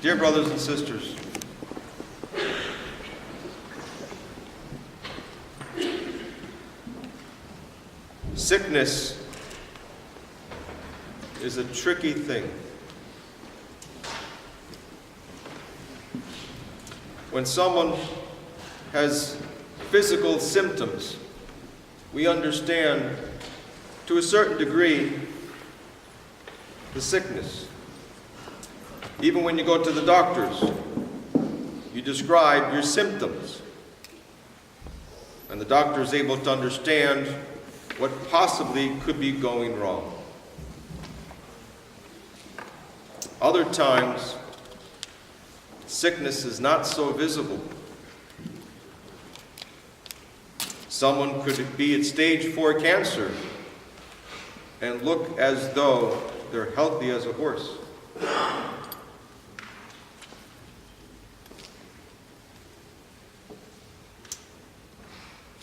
Dear brothers and sisters, sickness is a tricky thing. When someone has physical symptoms, we understand to a certain degree the sickness. Even when you go to the doctors, you describe your symptoms, and the doctor is able to understand what possibly could be going wrong. Other times, sickness is not so visible. Someone could be at stage 4 cancer and look as though they're healthy as a horse.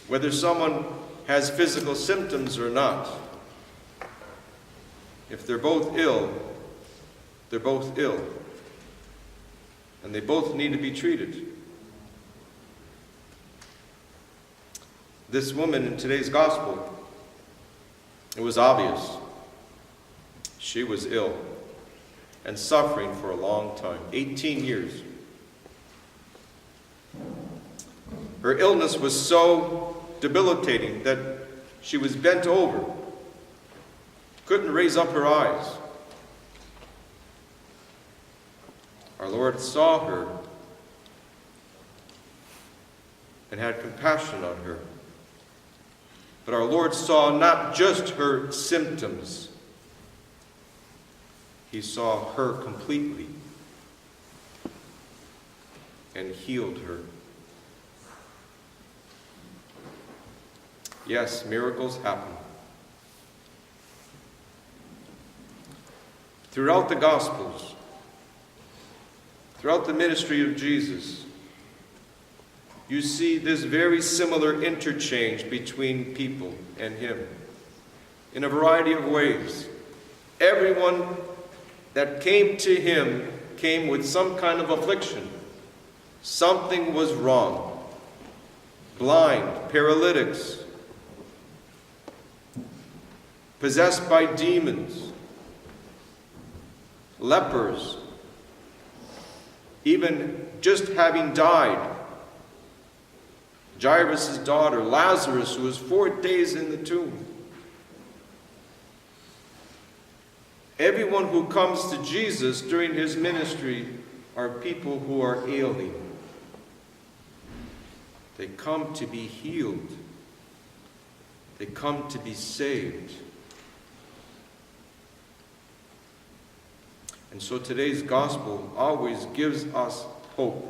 Whether someone has physical symptoms or not, if they're both ill, they're both ill. And they both need to be treated. This woman in today's gospel, it was obvious. She was ill and suffering for a long time, 18 years. Her illness was so debilitating that she was bent over, couldn't raise up her eyes. Our Lord saw her and had compassion on her. But our Lord saw not just her symptoms, He saw her completely and healed her. Yes, miracles happen. Throughout the Gospels, throughout the ministry of Jesus, you see this very similar interchange between people and Him in a variety of ways. Everyone that came to Him came with some kind of affliction. Something was wrong. Blind, paralytics, possessed by demons, lepers, even just having died. Jairus' daughter, Lazarus, who was 4 days in the tomb. Everyone who comes to Jesus during His ministry are people who are ailing. They come to be healed. They come to be saved. And so today's gospel always gives us hope.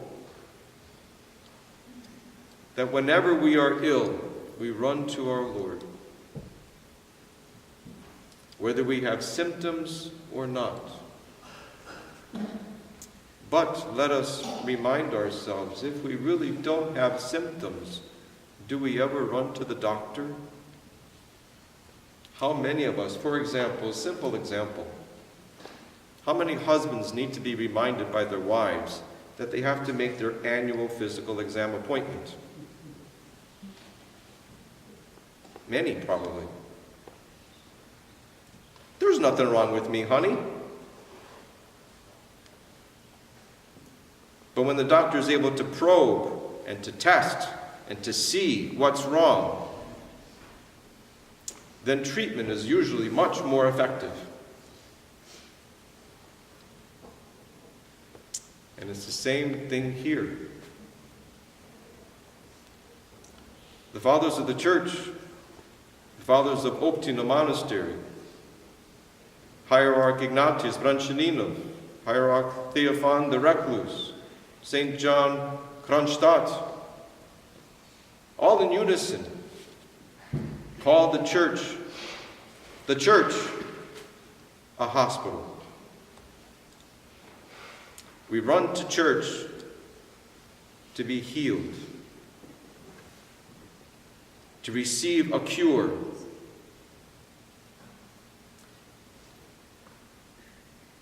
That whenever we are ill, we run to our Lord. Whether we have symptoms or not. But let us remind ourselves, if we really don't have symptoms, do we ever run to the doctor? How many of us, for example, a simple example, how many husbands need to be reminded by their wives that they have to make their annual physical exam appointment? Many, probably. There's nothing wrong with me, honey. But when the doctor is able to probe and to test and to see what's wrong, then treatment is usually much more effective. And it's the same thing here. The fathers of the church, the fathers of Optina Monastery, Hierarch Ignatius Branchaninov, Hierarch Theophan the Recluse, St. John Kronstadt, all in unison, called the church a hospital. We run to church to be healed, to receive a cure.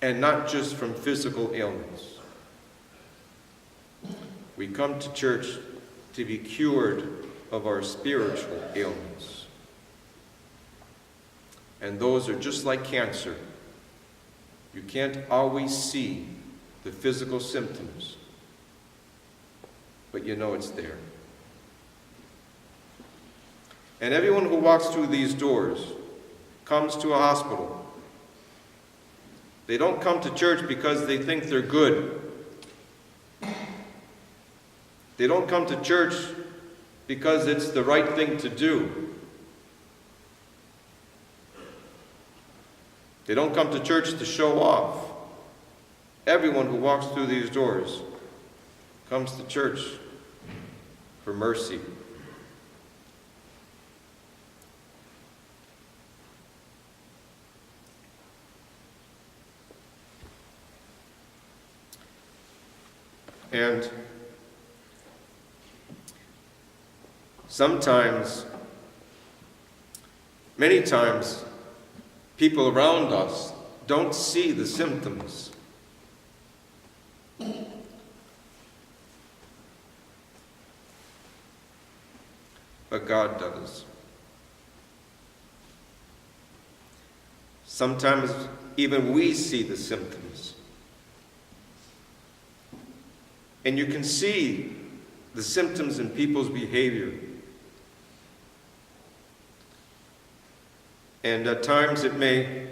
And not just from physical ailments. We come to church to be cured of our spiritual ailments. And those are just like cancer. You can't always see the physical symptoms, but you know it's there. And everyone who walks through these doors comes to a hospital. They don't come to church because they think they're good. They don't come to church because it's the right thing to do. They don't come to church to show off. Everyone who walks through these doors comes to church for mercy. And sometimes, many times, people around us don't see the symptoms. But God does. Sometimes even we see the symptoms. And you can see the symptoms in people's behavior. And at times it may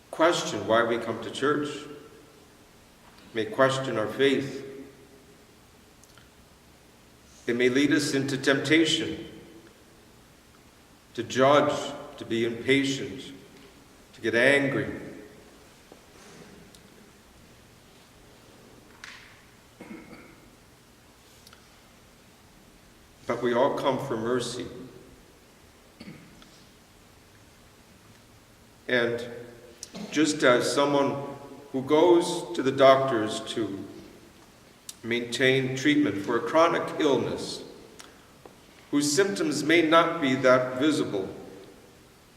question why we come to church, may question our faith. It may lead us into temptation, to judge, to be impatient, to get angry. But we all come for mercy. And just as someone who goes to the doctors to maintain treatment for a chronic illness, whose symptoms may not be that visible,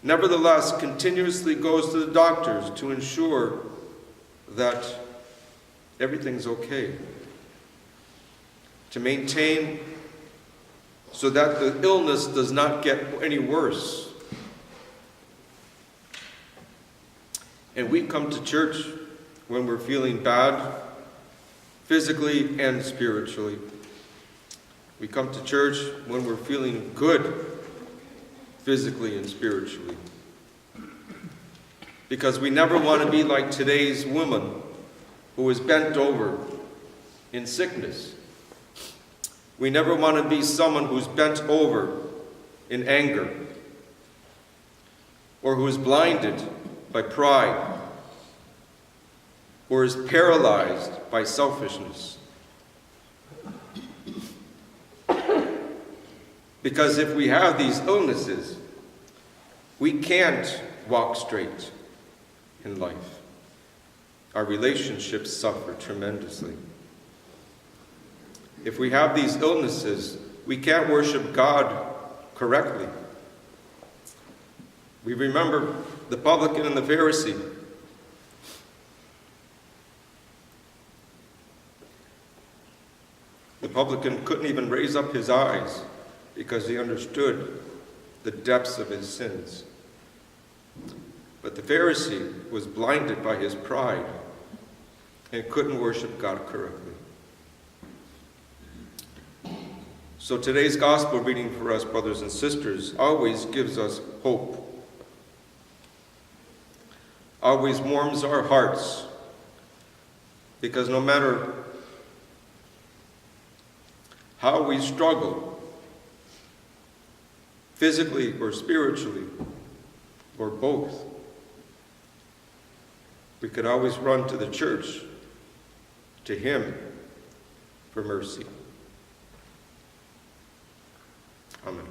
nevertheless continuously goes to the doctors to ensure that everything's okay, to maintain so that the illness does not get any worse. And we come to church when we're feeling bad, physically and spiritually. We come to church when we're feeling good, physically and spiritually. Because we never want to be like today's woman who is bent over in sickness. We never want to be someone who's bent over in anger, or who is blinded by pride, or is paralyzed by selfishness. Because if we have these illnesses, we can't walk straight in life. Our relationships suffer tremendously. If we have these illnesses, we can't worship God correctly. We remember the publican and the Pharisee. The publican couldn't even raise up his eyes because he understood the depths of his sins. But the Pharisee was blinded by his pride and couldn't worship God correctly. So today's gospel reading for us, brothers and sisters, always gives us hope. Always warms our hearts, because no matter how we struggle, physically or spiritually, or both, we could always run to the church, to Him, for mercy. Amen.